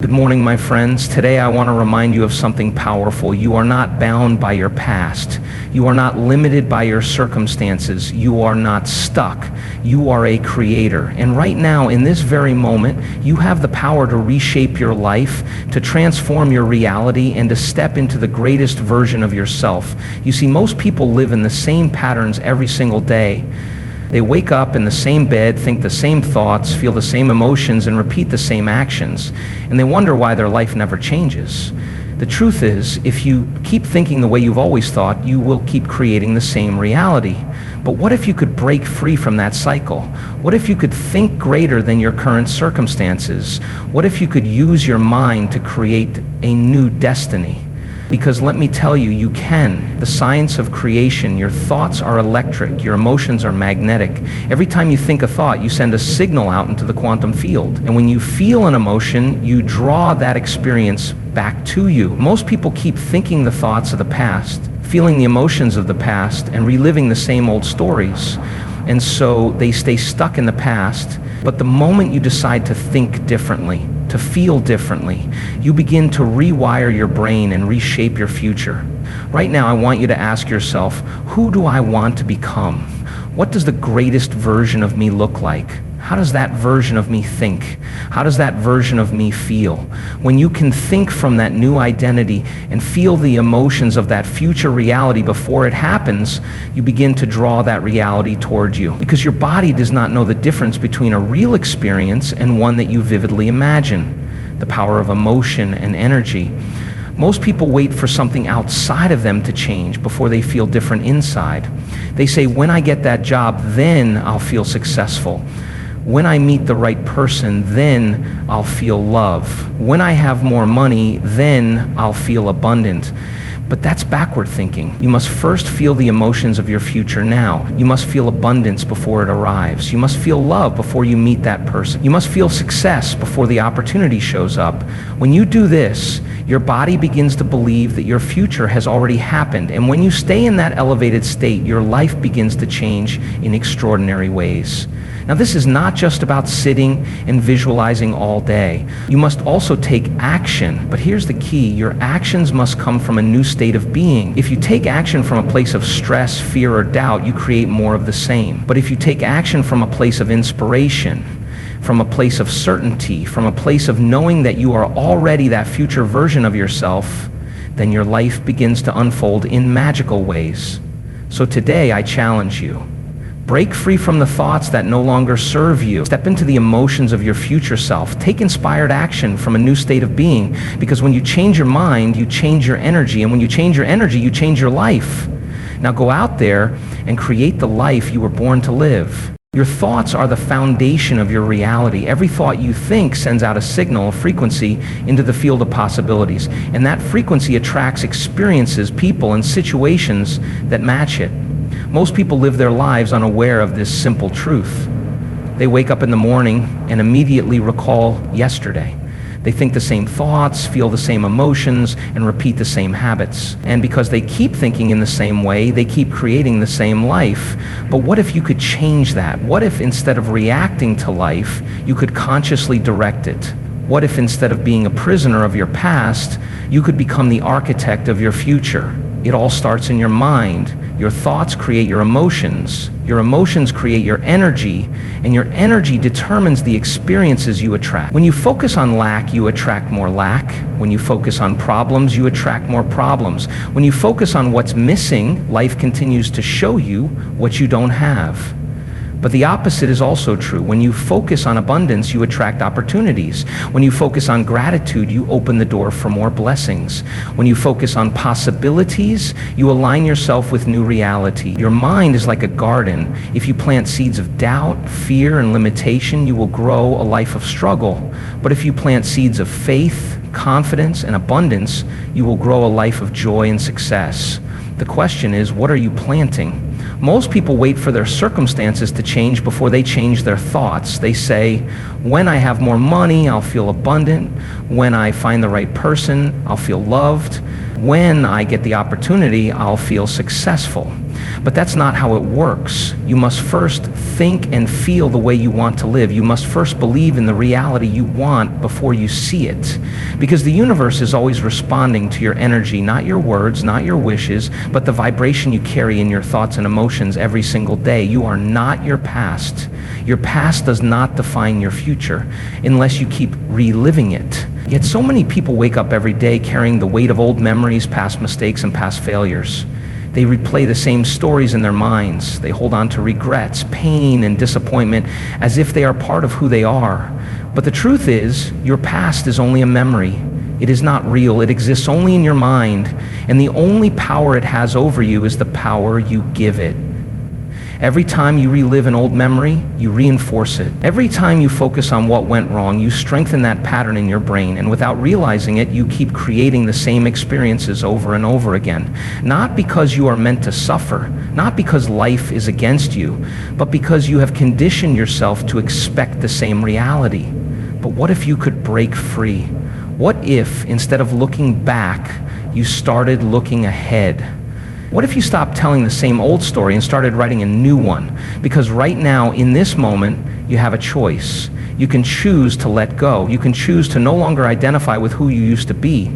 Good morning, my friends. Today I want to remind you of something powerful. You are not bound by your past. You are not limited by your circumstances. You are not stuck. You are a creator. And right now, in this very moment, you have the power to reshape your life, to transform your reality, and to step into the greatest version of yourself. You see, most people live in the same patterns every single day. They wake up in the same bed, think the same thoughts, feel the same emotions, and repeat the same actions. And they wonder why their life never changes. The truth is, if you keep thinking the way you've always thought, you will keep creating the same reality. But what if you could break free from that cycle? What if you could think greater than your current circumstances? What if you could use your mind to create a new destiny? Because let me tell you, you can. The science of creation, your thoughts are electric, your emotions are magnetic. Every time you think a thought, you send a signal out into the quantum field. And when you feel an emotion, you draw that experience back to you. Most people keep thinking the thoughts of the past, feeling the emotions of the past, and reliving the same old stories. And so they stay stuck in the past. But the moment you decide to think differently, to feel differently, you begin to rewire your brain and reshape your future. Right now, I want you to ask yourself, who do I want to become? What does the greatest version of me look like? How does that version of me think? How does that version of me feel? When you can think from that new identity and feel the emotions of that future reality before it happens, you begin to draw that reality towards you. Because your body does not know the difference between a real experience and one that you vividly imagine. The power of emotion and energy. Most people wait for something outside of them to change before they feel different inside. They say, when I get that job, then I'll feel successful. When I meet the right person, then I'll feel love. When I have more money, then I'll feel abundant. But that's backward thinking. You must first feel the emotions of your future now. You must feel abundance before it arrives. You must feel love before you meet that person. You must feel success before the opportunity shows up. When you do this, your body begins to believe that your future has already happened. And when you stay in that elevated state, your life begins to change in extraordinary ways. Now, this is not just about sitting and visualizing all day. You must also take action. But here's the key. Your actions must come from a new state of being. If you take action from a place of stress, fear, or doubt, you create more of the same. But if you take action from a place of inspiration, from a place of certainty, from a place of knowing that you are already that future version of yourself, then your life begins to unfold in magical ways. So today, I challenge you. Break free from the thoughts that no longer serve you. Step into the emotions of your future self. Take inspired action from a new state of being, because when you change your mind, you change your energy, and when you change your energy, you change your life. Now go out there and create the life you were born to live. Your thoughts are the foundation of your reality. Every thought you think sends out a signal, a frequency, into the field of possibilities. And that frequency attracts experiences, people, and situations that match it. Most people live their lives unaware of this simple truth. They wake up in the morning and immediately recall yesterday. They think the same thoughts, feel the same emotions, and repeat the same habits. And because they keep thinking in the same way, they keep creating the same life. But what if you could change that? What if instead of reacting to life, you could consciously direct it? What if instead of being a prisoner of your past, you could become the architect of your future? It all starts in your mind. Your thoughts create your emotions create your energy, and your energy determines the experiences you attract. When you focus on lack, you attract more lack. When you focus on problems, you attract more problems. When you focus on what's missing, life continues to show you what you don't have. But the opposite is also true. When you focus on abundance, you attract opportunities. When you focus on gratitude, you open the door for more blessings. When you focus on possibilities, you align yourself with new reality. Your mind is like a garden. If you plant seeds of doubt, fear, and limitation, you will grow a life of struggle. But if you plant seeds of faith, confidence, and abundance, you will grow a life of joy and success. The question is, what are you planting? Most people wait for their circumstances to change before they change their thoughts. They say, when I have more money, I'll feel abundant. When I find the right person, I'll feel loved. When I get the opportunity, I'll feel successful. But that's not how it works. You must first think and feel the way you want to live. You must first believe in the reality you want before you see it. Because the universe is always responding to your energy, not your words, not your wishes, but the vibration you carry in your thoughts and emotions every single day. You are not your past. Your past does not define your future unless you keep reliving it. Yet so many people wake up every day carrying the weight of old memories, past mistakes, and past failures. They replay the same stories in their minds. They hold on to regrets, pain, and disappointment as if they are part of who they are. But the truth is, your past is only a memory. It is not real. It exists only in your mind. And the only power it has over you is the power you give it. Every time you relive an old memory, you reinforce it. Every time you focus on what went wrong, you strengthen that pattern in your brain, and without realizing it, you keep creating the same experiences over and over again. Not because you are meant to suffer, not because life is against you, but because you have conditioned yourself to expect the same reality. But what if you could break free? What if, instead of looking back, you started looking ahead? What if you stopped telling the same old story and started writing a new one? Because right now, in this moment, you have a choice. You can choose to let go. You can choose to no longer identify with who you used to be.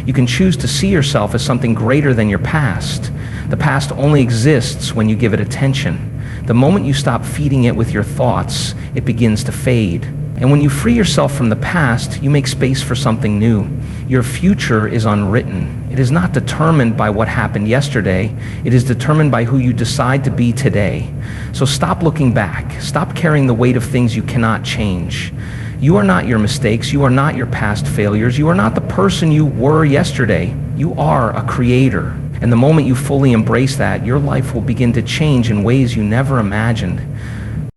You can choose to see yourself as something greater than your past. The past only exists when you give it attention. The moment you stop feeding it with your thoughts, it begins to fade. And when you free yourself from the past, you make space for something new. Your future is unwritten. It is not determined by what happened yesterday. It is determined by who you decide to be today. So stop looking back. Stop carrying the weight of things you cannot change. You are not your mistakes. You are not your past failures. You are not the person you were yesterday. You are a creator. And the moment you fully embrace that, your life will begin to change in ways you never imagined.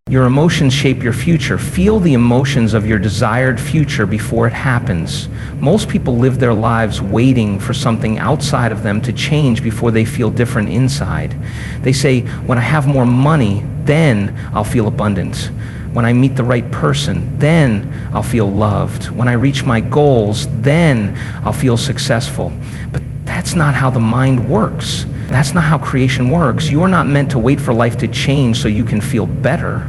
Your emotions shape your future. Feel the emotions of your desired future before it happens. Most people live their lives waiting for something outside of them to change before they feel different inside. They say, when I have more money, then I'll feel abundant. When I meet the right person, then I'll feel loved. When I reach my goals, then I'll feel successful. But that's not how the mind works. That's not how creation works. You are not meant to wait for life to change so you can feel better.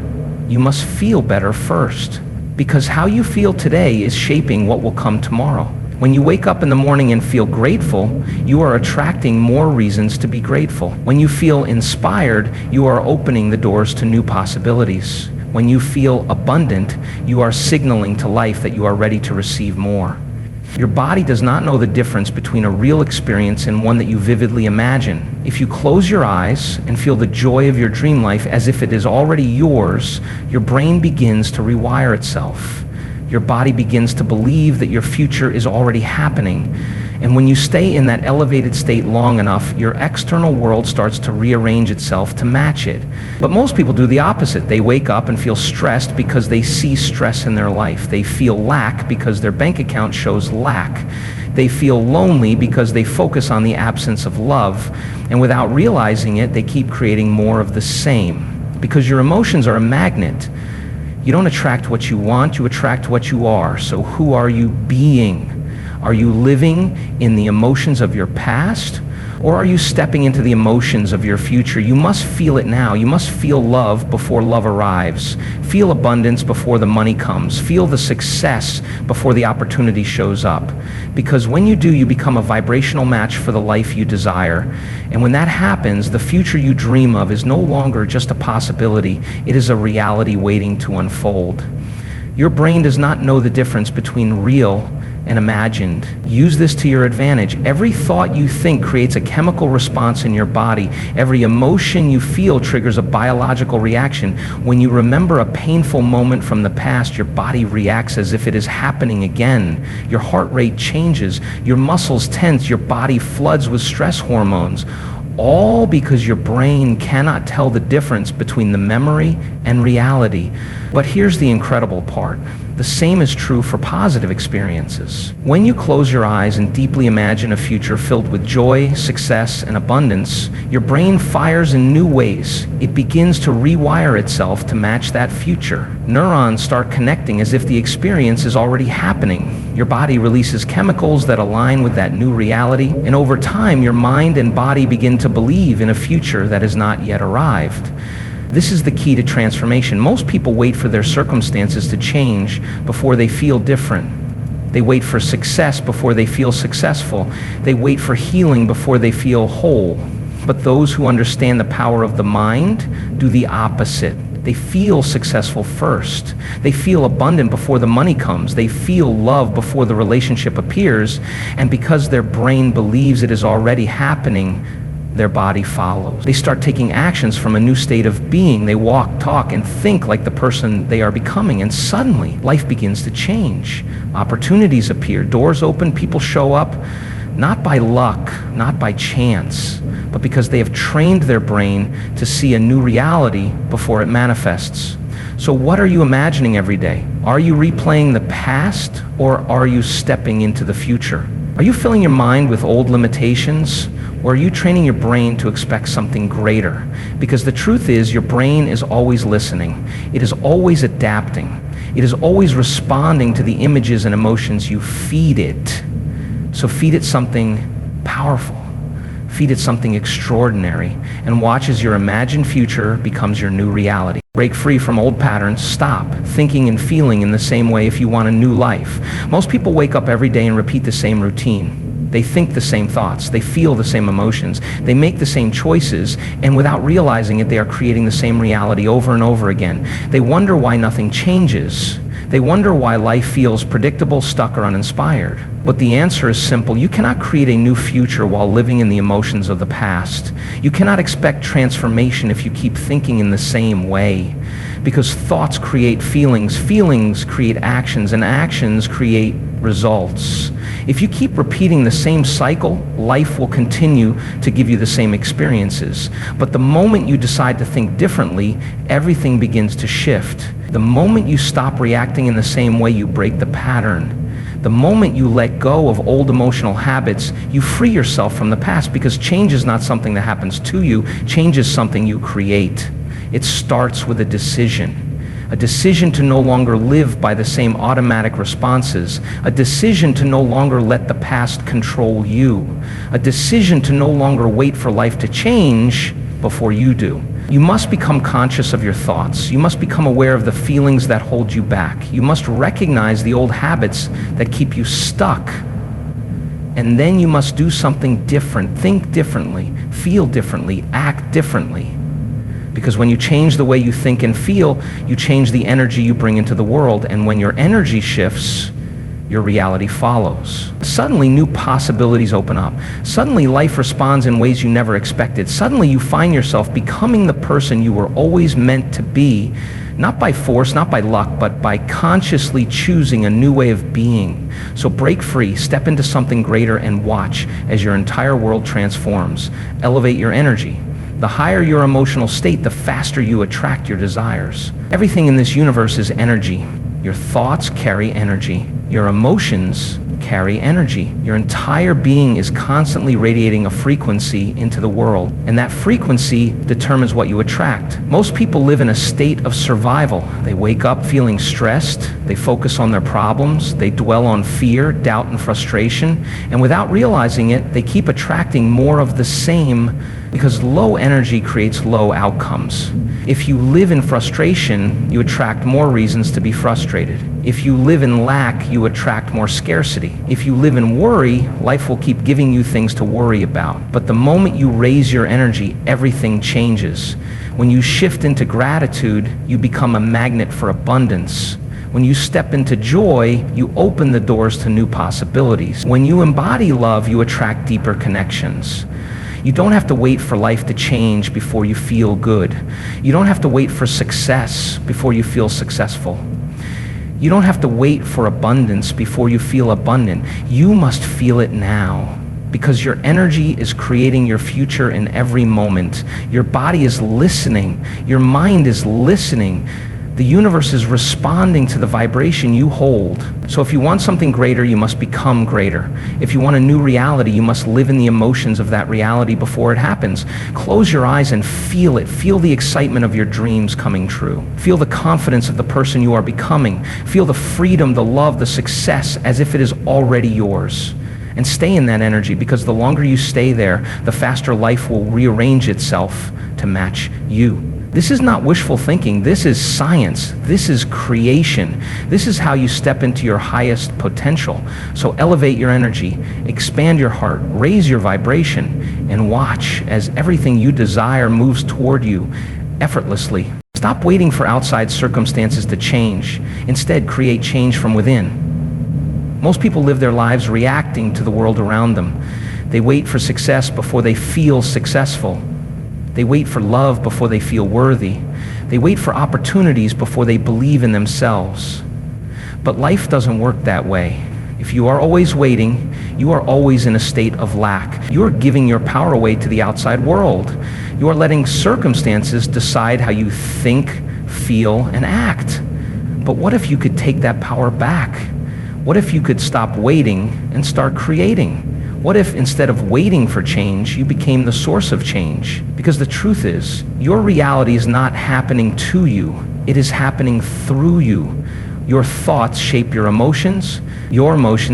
You must feel better first, because how you feel today is shaping what will come tomorrow. When you wake up in the morning and feel grateful, you are attracting more reasons to be grateful. When you feel inspired, you are opening the doors to new possibilities. When you feel abundant, you are signaling to life that you are ready to receive more. Your body does not know the difference between a real experience and one that you vividly imagine. If you close your eyes and feel the joy of your dream life as if it is already yours, your brain begins to rewire itself. Your body begins to believe that your future is already happening. And when you stay in that elevated state long enough, your external world starts to rearrange itself to match it. But most people do the opposite. They wake up and feel stressed because they see stress in their life. They feel lack because their bank account shows lack. They feel lonely because they focus on the absence of love. And without realizing it, they keep creating more of the same. Because your emotions are a magnet. You don't attract what you want, you attract what you are. So who are you being? Are you living in the emotions of your past, or are you stepping into the emotions of your future? You must feel it now. You must feel love before love arrives. Feel abundance before the money comes. Feel the success before the opportunity shows up. Because when you do, you become a vibrational match for the life you desire. And when that happens, the future you dream of is no longer just a possibility. It is a reality waiting to unfold. Your brain does not know the difference between real and imagined. Use this to your advantage. Every thought you think creates a chemical response in your body. Every emotion you feel triggers a biological reaction. When you remember a painful moment from the past, your body reacts as if it is happening again. Your heart rate changes. Your muscles tense. Your body floods with stress hormones. All because your brain cannot tell the difference between the memory and reality. But here's the incredible part. The same is true for positive experiences. When you close your eyes and deeply imagine a future filled with joy, success, and abundance, your brain fires in new ways. It begins to rewire itself to match that future. Neurons start connecting as if the experience is already happening. Your body releases chemicals that align with that new reality, and over time, your mind and body begin to believe in a future that has not yet arrived. This is the key to transformation. Most people wait for their circumstances to change before they feel different. They wait for success before they feel successful. They wait for healing before they feel whole. But those who understand the power of the mind do the opposite. They feel successful first. They feel abundant before the money comes. They feel love before the relationship appears. And because their brain believes it is already happening, their body follows. They start taking actions from a new state of being. They walk, talk, and think like the person they are becoming. And suddenly, life begins to change. Opportunities appear. Doors open. People show up. Not by luck, not by chance, but because they have trained their brain to see a new reality before it manifests. So what are you imagining every day? Are you replaying the past, or are you stepping into the future? Are you filling your mind with old limitations, or are you training your brain to expect something greater? Because the truth is, your brain is always listening. It is always adapting. It is always responding to the images and emotions you feed it. So feed it something powerful. Feed it something extraordinary, and watch as your imagined future becomes your new reality. Break free from old patterns. Stop thinking and feeling in the same way if you want a new life. Most people wake up every day and repeat the same routine. They think the same thoughts. They feel the same emotions. They make the same choices, and without realizing it, they are creating the same reality over and over again. They wonder why nothing changes. They wonder why life feels predictable, stuck, or uninspired. But the answer is simple. You cannot create a new future while living in the emotions of the past. You cannot expect transformation if you keep thinking in the same way. Because thoughts create feelings, feelings create actions, and actions create results. If you keep repeating the same cycle, life will continue to give you the same experiences. But the moment you decide to think differently, everything begins to shift. The moment you stop reacting in the same way, you break the pattern. The moment you let go of old emotional habits, you free yourself from the past, because change is not something that happens to you. Change is something you create. It starts with a decision to no longer live by the same automatic responses, a decision to no longer let the past control you, a decision to no longer wait for life to change before you do. You must become conscious of your thoughts. You must become aware of the feelings that hold you back. You must recognize the old habits that keep you stuck. And then you must do something different, think differently, feel differently, act differently. Because when you change the way you think and feel, you change the energy you bring into the world. And when your energy shifts, your reality follows. Suddenly, new possibilities open up. Suddenly, life responds in ways you never expected. Suddenly, you find yourself becoming the person you were always meant to be, not by force, not by luck, but by consciously choosing a new way of being. So break free, step into something greater, and watch as your entire world transforms. Elevate your energy. The higher your emotional state, the faster you attract your desires. Everything in this universe is energy. Your thoughts carry energy. Your emotions carry energy. Your entire being is constantly radiating a frequency into the world, and that frequency determines what you attract. Most people live in a state of survival. They wake up feeling stressed. They focus on their problems. They dwell on fear, doubt, and frustration, and without realizing it, they keep attracting more of the same, because low energy creates low outcomes. If you live in frustration, you attract more reasons to be frustrated. If you live in lack, you attract more scarcity. If you live in worry, life will keep giving you things to worry about. But the moment you raise your energy, everything changes. When you shift into gratitude, you become a magnet for abundance. When you step into joy, you open the doors to new possibilities. When you embody love, you attract deeper connections. You don't have to wait for life to change before you feel good. You don't have to wait for success before you feel successful. You don't have to wait for abundance before you feel abundant. You must feel it now, because your energy is creating your future in every moment. Your body is listening. Your mind is listening. The universe is responding to the vibration you hold. So if you want something greater, you must become greater. If you want a new reality, you must live in the emotions of that reality before it happens. Close your eyes and feel it. Feel the excitement of your dreams coming true. Feel the confidence of the person you are becoming. Feel the freedom, the love, the success as if it is already yours. And stay in that energy, because the longer you stay there, the faster life will rearrange itself to match you. This is not wishful thinking. This is science. This is creation. This is how you step into your highest potential. So elevate your energy, expand your heart, raise your vibration, and watch as everything you desire moves toward you effortlessly. Stop waiting for outside circumstances to change. Instead, create change from within. Most people live their lives reacting to the world around them. They wait for success before they feel successful. They wait for love before they feel worthy. They wait for opportunities before they believe in themselves. But life doesn't work that way. If you are always waiting, you are always in a state of lack. You are giving your power away to the outside world. You are letting circumstances decide how you think, feel, and act. But what if you could take that power back? What if you could stop waiting and start creating? What if instead of waiting for change, you became the source of change? Because the truth is, your reality is not happening to you. It is happening through you. Your thoughts shape your emotions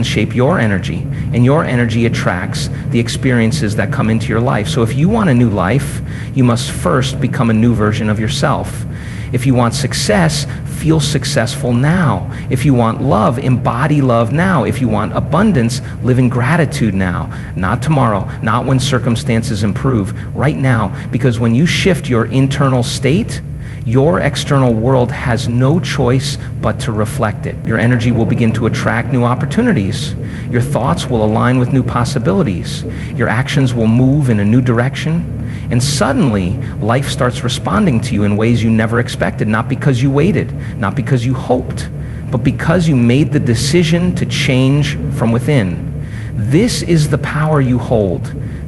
shape your energy, and your energy attracts the experiences that come into your life. So if you want a new life, you must first become a new version of yourself. If you want success, feel successful now. If you want love, embody love now. If you want abundance, live in gratitude now. Not tomorrow, not when circumstances improve, right now. Because when you shift your internal state, your external world has no choice but to reflect it. Your energy will begin to attract new opportunities. Your thoughts will align with new possibilities. Your actions will move in a new direction. And suddenly, life starts responding to you in ways you never expected, not because you waited, not because you hoped, but because you made the decision to change from within. This is the power you hold.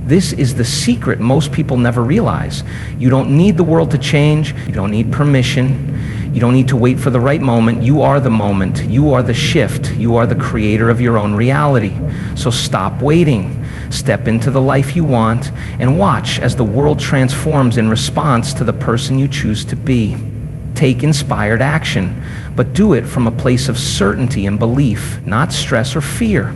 This is the secret most people never realize. You don't need the world to change. You don't need permission. You don't need to wait for the right moment. You are the moment. You are the shift. You are the creator of your own reality. So stop waiting. Step into the life you want and watch as the world transforms in response to the person you choose to be. Take inspired action, but do it from a place of certainty and belief, not stress or fear.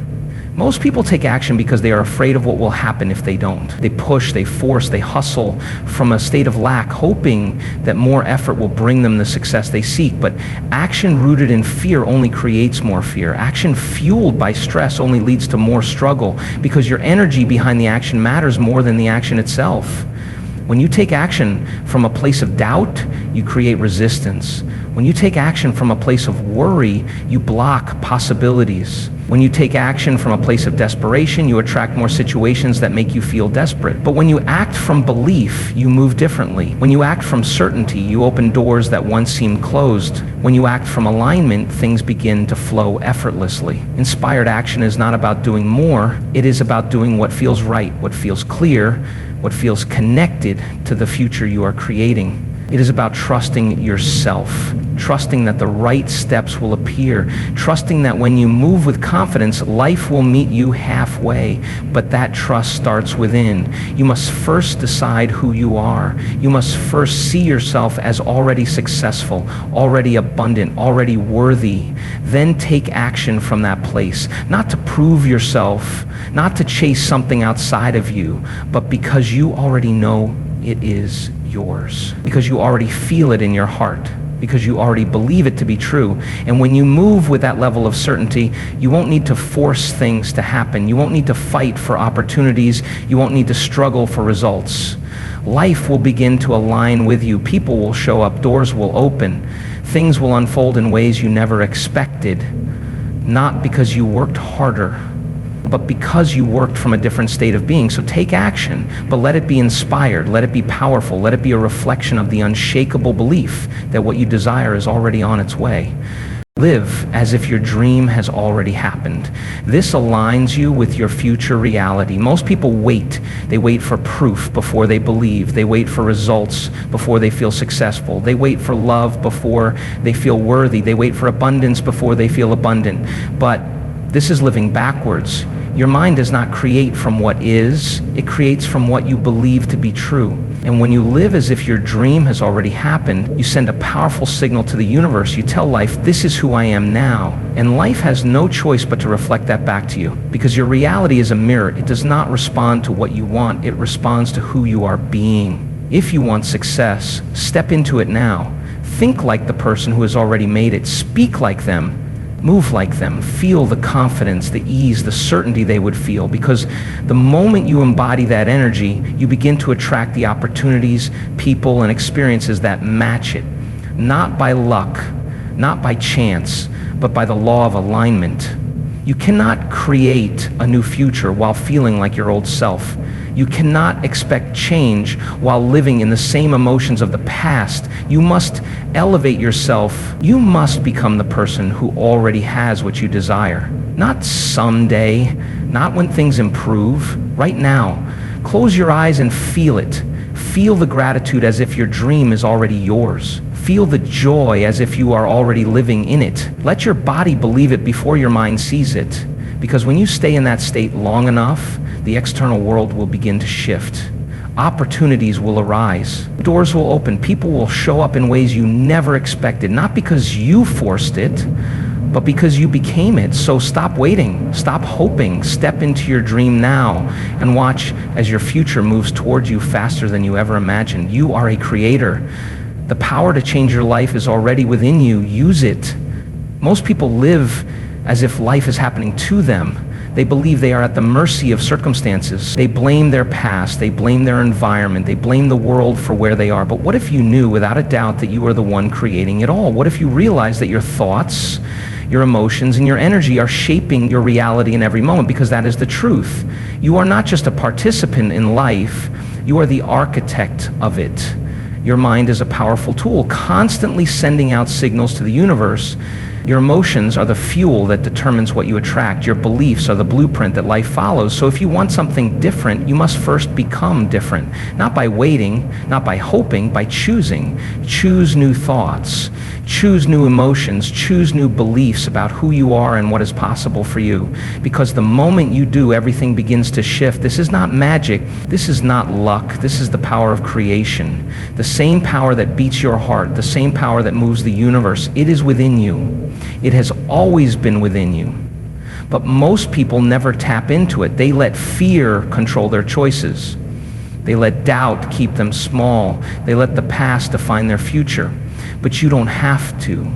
Most people take action because they are afraid of what will happen if they don't. They push, they force, they hustle from a state of lack, hoping that more effort will bring them the success they seek. But action rooted in fear only creates more fear. Action fueled by stress only leads to more struggle, because your energy behind the action matters more than the action itself. When you take action from a place of doubt, you create resistance. When you take action from a place of worry, you block possibilities. When you take action from a place of desperation, you attract more situations that make you feel desperate. But when you act from belief, you move differently. When you act from certainty, you open doors that once seemed closed. When you act from alignment, things begin to flow effortlessly. Inspired action is not about doing more. It is about doing what feels right, what feels clear, what feels connected to the future you are creating. It is about trusting yourself, trusting that the right steps will appear, trusting that when you move with confidence, life will meet you halfway. But that trust starts within. You must first decide who you are. You must first see yourself as already successful, already abundant, already worthy. Then take action from that place, not to prove yourself, not to chase something outside of you, but because you already know it is yours, because you already feel it in your heart, because you already believe it to be true. And when you move with that level of certainty, you won't need to force things to happen. You won't need to fight for opportunities. You won't need to struggle for results. Life will begin to align with you. People will show up. Doors will open. Things will unfold in ways you never expected, not because you worked harder, but because you worked from a different state of being. So take action, but let it be inspired, let it be powerful, let it be a reflection of the unshakable belief that what you desire is already on its way. Live as if your dream has already happened. This aligns you with your future reality. Most people wait. They wait for proof before they believe. They wait for results before they feel successful. They wait for love before they feel worthy. They wait for abundance before they feel abundant. But this is living backwards. Your mind does not create from what is, it creates from what you believe to be true. And when you live as if your dream has already happened, you send a powerful signal to the universe. You tell life, this is who I am now. And life has no choice but to reflect that back to you. Because your reality is a mirror. It does not respond to what you want. It responds to who you are being. If you want success, step into it now. Think like the person who has already made it. Speak like them. Move like them. Feel the confidence, the ease, the certainty they would feel, because the moment you embody that energy, you begin to attract the opportunities, people, and experiences that match it. Not by luck, not by chance, but by the law of alignment. You cannot create a new future while feeling like your old self. You cannot expect change while living in the same emotions of the past. You must elevate yourself. You must become the person who already has what you desire. Not someday, not when things improve, right now. Close your eyes and feel it. Feel the gratitude as if your dream is already yours. Feel the joy as if you are already living in it. Let your body believe it before your mind sees it. Because when you stay in that state long enough, the external world will begin to shift. Opportunities will arise. Doors will open. People will show up in ways you never expected, not because you forced it, but because you became it. So stop waiting, stop hoping, step into your dream now, and watch as your future moves towards you faster than you ever imagined. You are a creator. The power to change your life is already within you. Use it. Most people live as if life is happening to them. They believe they are at the mercy of circumstances. They blame their past, they blame their environment, they blame the world for where they are. But what if you knew without a doubt that you are the one creating it all? What if you realized that your thoughts, your emotions, and your energy are shaping your reality in every moment? Because that is the truth. You are not just a participant in life, you are the architect of it. Your mind is a powerful tool, constantly sending out signals to the universe. Your emotions are the fuel that determines what you attract. Your beliefs are the blueprint that life follows. So if you want something different, you must first become different. Not by waiting, not by hoping, by choosing. Choose new thoughts. Choose new emotions. Choose new beliefs about who you are and what is possible for you. Because the moment you do, everything begins to shift. This is not magic. This is not luck. This is the power of creation. The same power that beats your heart, the same power that moves the universe, it is within you. It has always been within you. But most people never tap into it. They let fear control their choices. They let doubt keep them small. They let the past define their future. But you don't have to.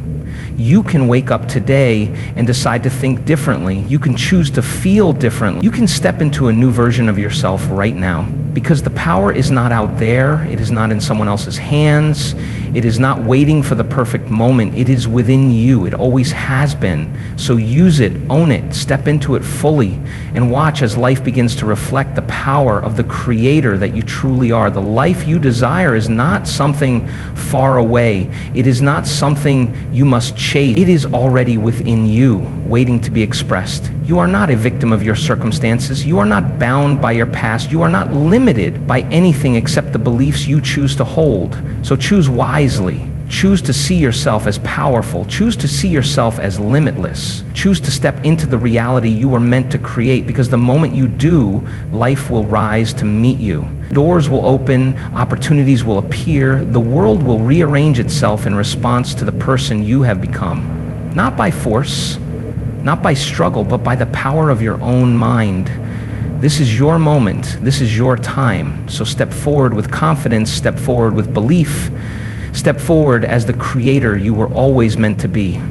You can wake up today and decide to think differently. You can choose to feel differently. You can step into a new version of yourself right now. Because the power is not out there. It is not in someone else's hands. It is not waiting for the perfect moment. It is within you. It always has been. So use it, own it, step into it fully, and watch as life begins to reflect the power of the creator that you truly are. The life you desire is not something far away. It is not something you must chase. It is already within you, waiting to be expressed. You are not a victim of your circumstances. You are not bound by your past. You are not limited by anything except the beliefs you choose to hold. So choose wisely. Choose to see yourself as powerful. Choose to see yourself as limitless. Choose to step into the reality you were meant to create, because the moment you do, life will rise to meet you. Doors will open, opportunities will appear, the world will rearrange itself in response to the person you have become. Not by force, not by struggle, but by the power of your own mind. This is your moment. This is your time. So step forward with confidence, step forward with belief, step forward as the creator you were always meant to be.